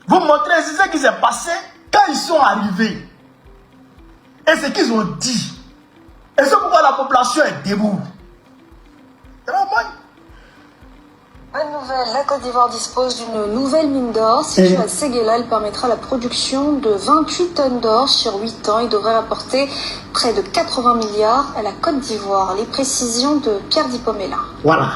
vous montrer ce qui s'est passé quand ils sont arrivés. Et ce qu'ils ont dit. Et c'est pourquoi la population est debout. Bonne nouvelle, la Côte d'Ivoire dispose d'une nouvelle mine d'or. Située à Séguéla, elle permettra la production de 28 tonnes d'or sur 8 ans et devrait rapporter près de 80 milliards à la Côte d'Ivoire. Les précisions de Pierre Dipomella. Voilà.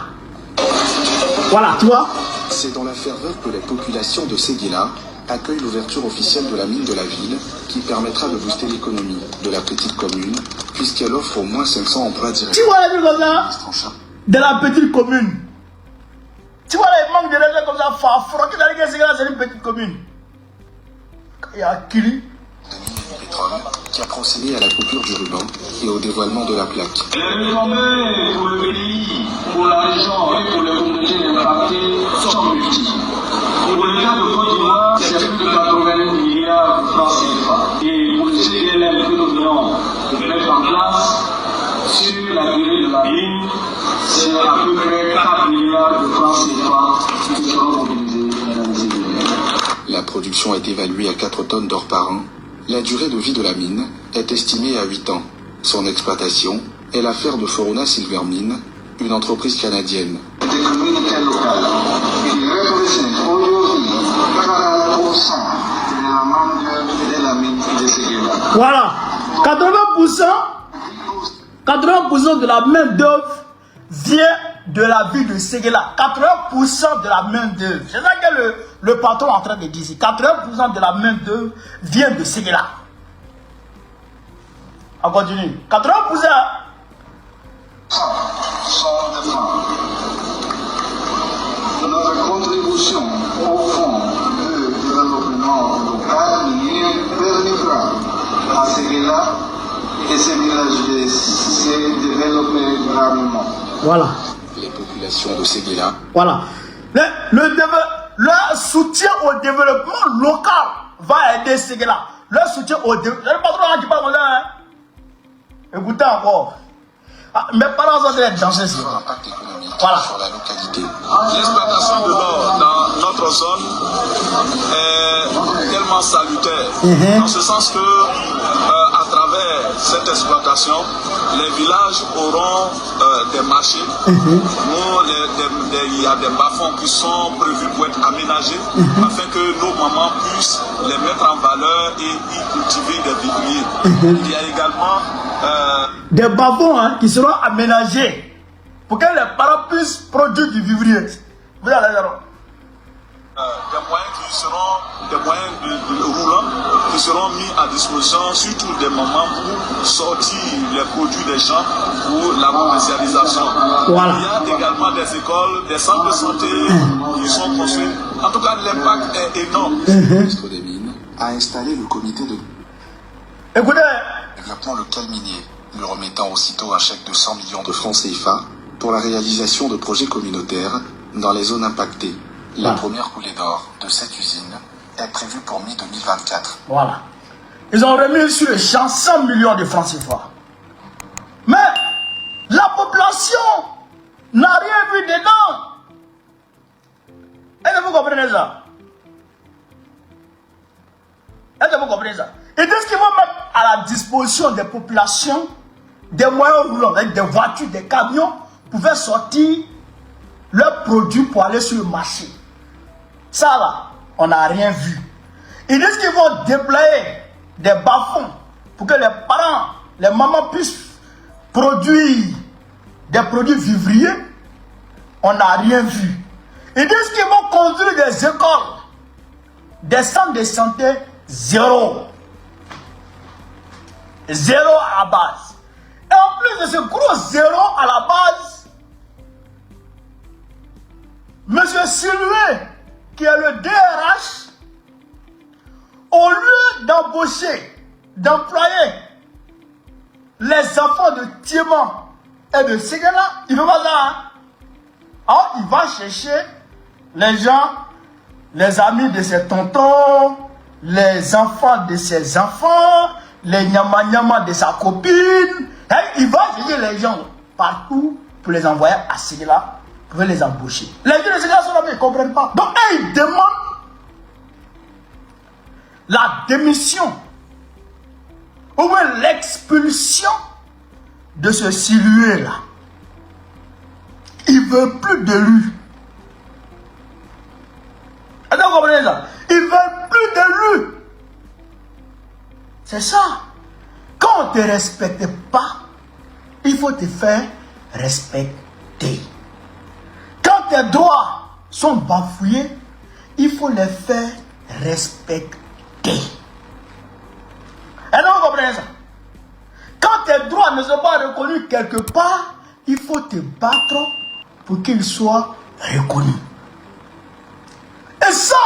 Voilà, toi. C'est dans la ferveur que la population de Séguéla accueille l'ouverture officielle de la mine de la ville qui permettra de booster l'économie de la petite commune puisqu'elle offre au moins 500 emplois directs. Tu vois la ville comme ça de la petite commune. Tu vois les manques de gens comme ça, Farfouroki, c'est une petite commune. Il y a Kili. Pétrole qui a procédé à la coupure du ruban et au dévoilement de la plaque. Les renommées pour le pays, pour la région et pour les communautés impactées sont multiples. Pour le cas de Côte d'Ivoire, c'est plus de 80 milliards de francs CFA. Et pour le CDLM que nous venons de mettre en place, sur la durée de la mine, c'est à peu près 4 milliards de francs CFA qui seront mobilisés dans les CDLM. La production est évaluée à 4 tonnes d'or par an. La durée de vie de la mine est estimée à 8 ans. Son exploitation est l'affaire de Foruna Silver Mine, une entreprise canadienne. Des communautés locales, il représente aujourd'hui 40% de la main-d'œuvre de la mine de Séguéla. Voilà. 80% de la main-d'œuvre vient de la ville de Séguéla. 80% de la main-d'œuvre. C'est ça que le patron est en train de dire ici. 80% de la main-d'œuvre vient de Séguéla. On continue. 80%. Sont des femmes. Notre contribution au fonds de développement local permettra à Séguéla et ces villages de se développer gravement. Voilà. Les populations de Séguéla. Voilà. Le soutien au développement local va aider Séguéla. Le soutien au développement. Le patron qui parle comme ça, hein? Écoutez encore. Ah, mes parents sont très dansés ici. Impact économique Voilà. sur la localité. L'exploitation de l'or dans notre zone est tellement salutaire, en ce sens que à travers cette exploitation, les villages auront des marchés où il y a des bas-fonds qui sont prévus pour être aménagés afin que nos mamans puissent les mettre en valeur et y cultiver des vivriers. Il y a également des bas-fonds, hein, qui seront aménagés pour que les parents puissent produire du vivrier. Vous allez voir. des moyens qui seront des moyens de roulants qui seront mis à disposition, surtout des moments pour sortir les produits des champs pour la commercialisation. Voilà. Il y a également des écoles, des centres de santé qui sont construits. En tout cas, l'impact est énorme. Le ministre des Mines a installé le comité de Écoutez, développement local minier, lui remettant aussitôt un chèque de 100 millions de francs CFA pour la réalisation de projets communautaires dans les zones impactées. La première coulée d'or de cette usine est prévue pour mi-2024. voilà. Ils ont remis sur le champ 100 millions de francs CFA. Mais la population n'a rien vu dedans. Est-ce que vous comprenez ça? Est-ce que vous comprenez ça? Ils disent qu'ils vont mettre à la disposition des populations des moyens roulants, avec des voitures, des camions, pour faire sortir leurs produits pour aller sur le marché. Ça là, on n'a rien vu. Ils disent qu'ils vont déployer des bas-fonds pour que les parents, les mamans puissent produire des produits vivriers. On n'a rien vu. Ils disent qu'ils vont construire des écoles, des centres de santé, zéro. Zéro à la base. Et en plus de ce gros zéro à la base, Monsieur Sylvain, qui est le DRH, au lieu d'embaucher, d'employer les enfants de Thiéman et de Séguéla, il ne veut pas ça. Hein? Alors, il va chercher les gens, les amis de ses tontons, les enfants de ses enfants, les nyama-nyama de sa copine. Et il va chercher les gens partout pour les envoyer à Séguéla, pour les embaucher. Les gens de Séguéla sont là, mais ils ne comprennent pas. Donc, ils demandent la démission ou bien l'expulsion de ce Silué-là. Il ne veut plus de lui. Est-ce que vous comprenez ça? Il ne veut plus de lui. C'est ça. Quand on ne te respecte pas, il faut te faire respecter. Quand tes droits sont bafouillés, il faut les faire respecter. Est-ce que vous comprenez ça? Quand tes droits ne sont pas reconnus quelque part, il faut te battre pour qu'ils soient reconnus. Et ça,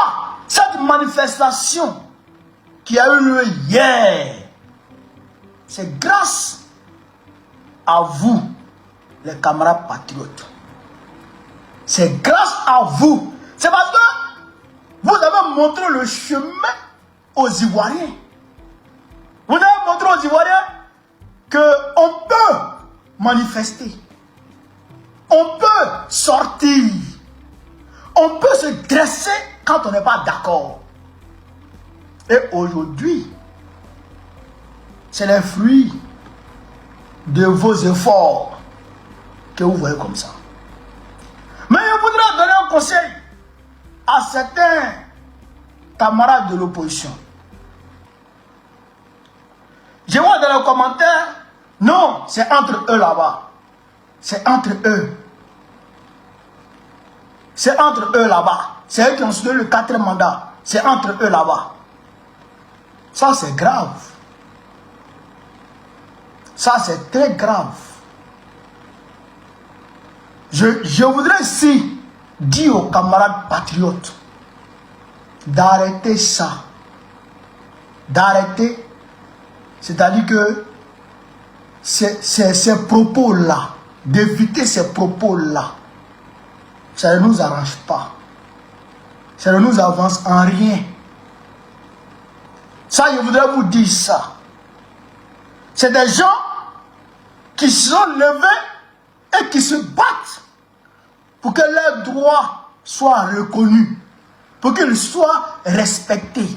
cette manifestation qui a eu lieu hier, c'est grâce à vous, les camarades patriotes. C'est grâce à vous. C'est parce que vous avez montré le chemin aux Ivoiriens. Vous avez montré aux Ivoiriens qu'on peut manifester. On peut sortir. On peut se dresser quand on n'est pas d'accord. Et aujourd'hui, c'est les fruits de vos efforts que vous voyez comme ça. Mais je voudrais donner un conseil à certains camarades de l'opposition. Je vois dans les commentaires, non, c'est entre eux là-bas. C'est entre eux. C'est entre eux là-bas. C'est eux qui ont soutenu le 4e mandat. C'est entre eux là-bas. Ça, c'est grave. Ça, c'est très grave. Je voudrais ici dire aux camarades patriotes d'arrêter ça. D'arrêter. C'est-à-dire que ces propos-là, d'éviter ces propos-là, ça ne nous arrange pas. Ça ne nous avance en rien. Ça, je voudrais vous dire ça. C'est des gens qui se sont levés et qui se battent pour que leurs droits soient reconnus, pour qu'ils soient respectés.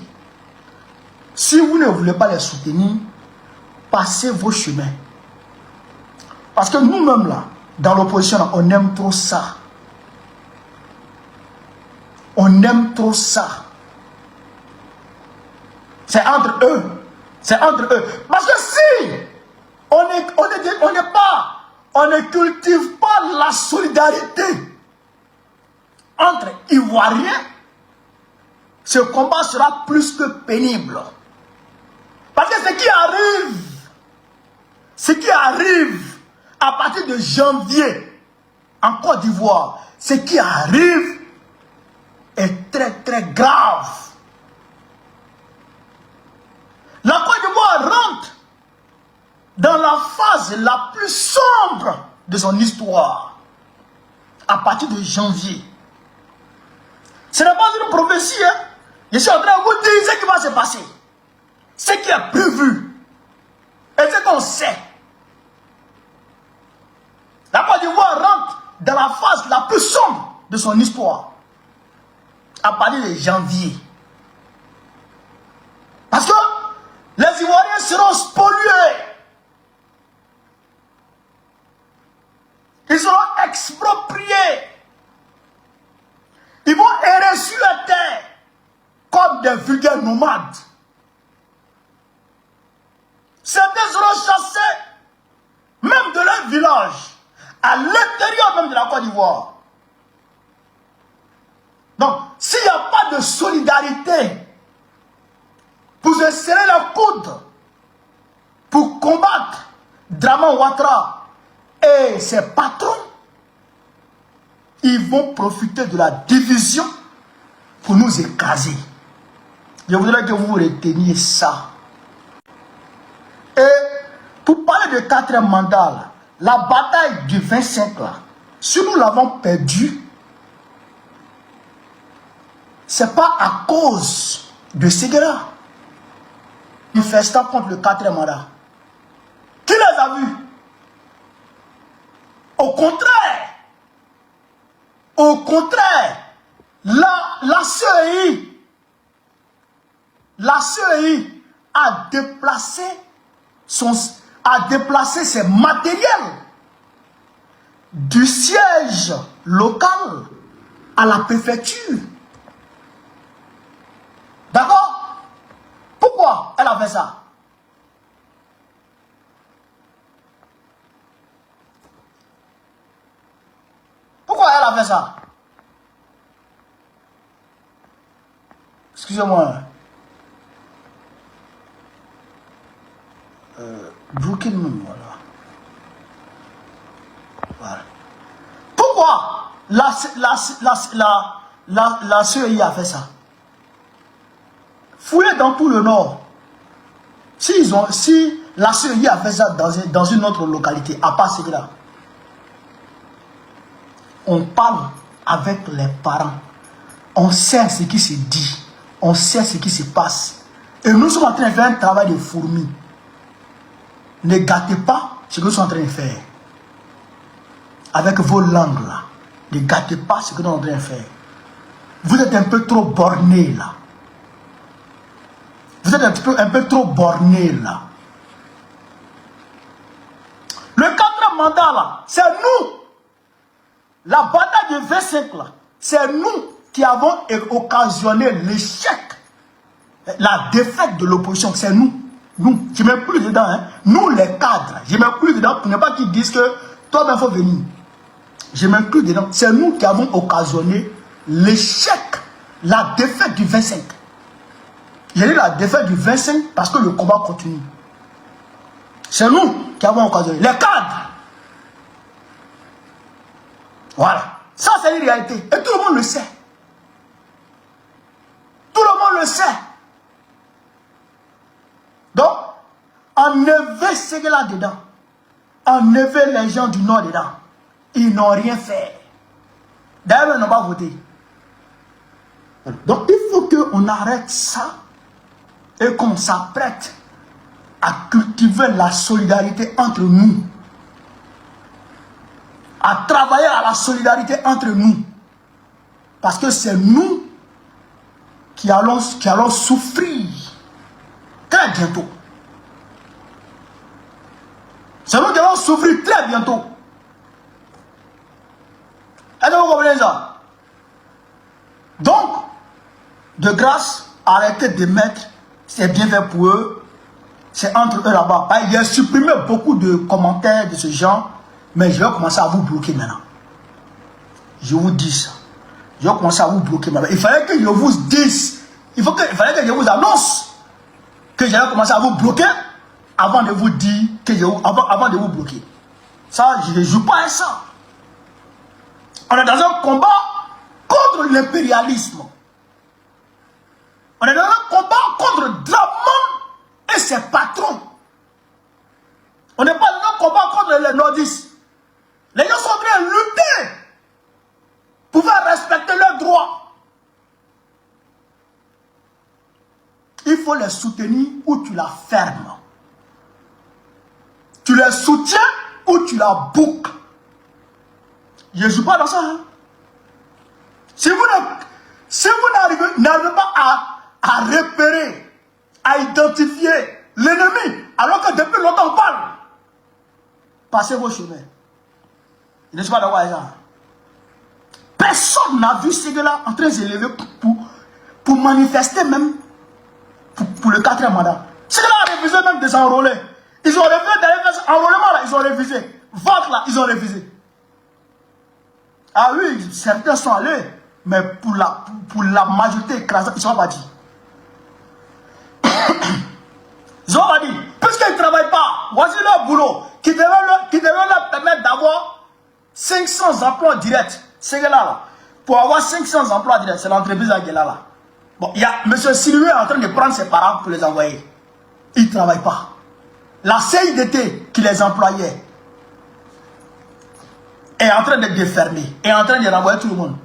Si vous ne voulez pas les soutenir, passez vos chemins. Parce que nous-mêmes, là, dans l'opposition, on aime trop ça. On aime trop ça. C'est entre eux. C'est entre eux. Parce que si on ne cultive pas la solidarité entre Ivoiriens, ce combat sera plus que pénible. Parce que ce qui arrive à partir de janvier en Côte d'Ivoire, ce qui arrive est très très grave. La Côte d'Ivoire rentre dans la phase la plus sombre de son histoire à partir de janvier. Ce n'est pas une prophétie, hein? Je suis en train de vous dire ce qui va se passer. Ce qui est prévu. Et ce qu'on sait. La Côte d'Ivoire rentre dans la phase la plus sombre de son histoire à partir de janvier. Parce que les Ivoiriens seront spoliés. Ils seront expropriés. Ils vont errer sur la terre comme des vulgaires nomades. Certains seront chassés même de leur village, à l'intérieur même de la Côte d'Ivoire. Donc, s'il n'y a pas de solidarité pour se serrer la coude, pour combattre Draman Ouattara et ses patrons, ils vont profiter de la division pour nous écraser. Je voudrais que vous reteniez ça. Et pour parler de 4e mandat, là, la bataille du 25, là, si nous l'avons perdu, ce n'est pas à cause de Séguéla, manifestant contre le 4e mandat. Qui les a vus? Au contraire, la CEI la CEI a déplacé ses matériels du siège local à la préfecture. D'accord? Pourquoi elle a fait ça? Pourquoi elle a fait ça? Excusez-moi. Brooklyn, voilà. Voilà. Pourquoi la CEI a fait ça? Fouillez dans tout le nord. Si la CEI a fait ça dans une autre localité, à part celle-là, on parle avec les parents. On sait ce qui se dit. On sait ce qui se passe. Et nous sommes en train de faire un travail de fourmi. Ne gâtez pas ce que nous sommes en train de faire. Avec vos langues là. Ne gâtez pas ce que nous sommes en train de faire. Vous êtes un peu trop bornés là. Vous êtes un peu trop bornés là. Le 4e mandat là, c'est nous. La bataille de 25 là, c'est nous qui avons occasionné l'échec, la défaite de l'opposition. C'est nous. Nous, je ne mets plus dedans. Hein. Nous les cadres, je ne mets plus dedans pour ne pas qu'ils disent que toi, il faut venir. Je ne mets plus dedans. C'est nous qui avons occasionné l'échec, la défaite du 25. J'ai dit la défaite du 25 parce que le combat continue. C'est nous qui avons occasionné. Les cadres. Voilà. Ça, c'est une réalité. Et tout le monde le sait. Tout le monde le sait. Donc, enlevez ce là dedans. Enlevez les gens du Nord dedans. Ils n'ont rien fait. D'ailleurs, ils n'ont pas voté. Donc, il faut qu'on arrête ça et qu'on s'apprête à cultiver la solidarité entre nous. À travailler à la solidarité entre nous. Parce que c'est nous qui allons souffrir très bientôt. C'est nous qui allons souffrir très bientôt. Est-ce que vous comprenez ça? Donc, de grâce, arrêtez de mettre, c'est bien fait pour eux, c'est entre eux là-bas. Il a supprimé beaucoup de commentaires de ce genre. Mais je vais commencer à vous bloquer maintenant. Je vous dis ça. Je vais commencer à vous bloquer maintenant. Il fallait que je vous dise. Il fallait que je vous annonce que j'allais commencer à vous bloquer avant de vous dire que avant de vous bloquer. Ça, je ne joue pas à ça. On est dans un combat contre l'impérialisme. On est dans un combat contre Dramon et ses patrons. On n'est pas dans un combat contre les nordistes. Les gens sont en train de lutter pour faire respecter leurs droits. Il faut les soutenir ou tu la fermes. Tu les soutiens ou tu la boucles. Je ne joue pas dans ça. Hein? Si vous n'arrivez pas à repérer, à identifier l'ennemi, alors que depuis longtemps on parle, passez vos chemins. Je ne sais pas d'accord avec ça. Personne n'a vu ces gars-là en train de s'élever pour manifester même pour le 4e mandat. Ces gars-là ont refusé même de s'enrôler. Ils ont refusé d'aller faire enrôlement là, ils ont refusé. Vote là, ils ont refusé. Ah oui, certains sont allés, mais pour la majorité écrasante, ils ne sont pas dit. Ils n'ont pas dit. Puisqu'ils ne travaillent pas, voici leur boulot qui devait leur permettre d'avoir 500 emplois directs. C'est là. Pour avoir 500 emplois directs, c'est l'entreprise qui est là. Bon, il y a M. Sylvain en train de prendre ses parents pour les envoyer. Ils ne travaillent pas. La CIDT qui les employait est en train de défermer, est en train de renvoyer tout le monde.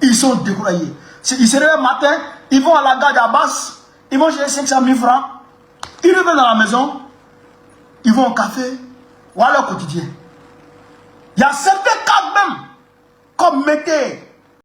Ils sont découragés. Ils se réveillent le matin, ils vont à la gare d'Abbas, ils vont chercher 500 000 francs, ils reviennent dans la maison, ils vont au café, voilà leur quotidien. Il y a certains cas même, comme Mété,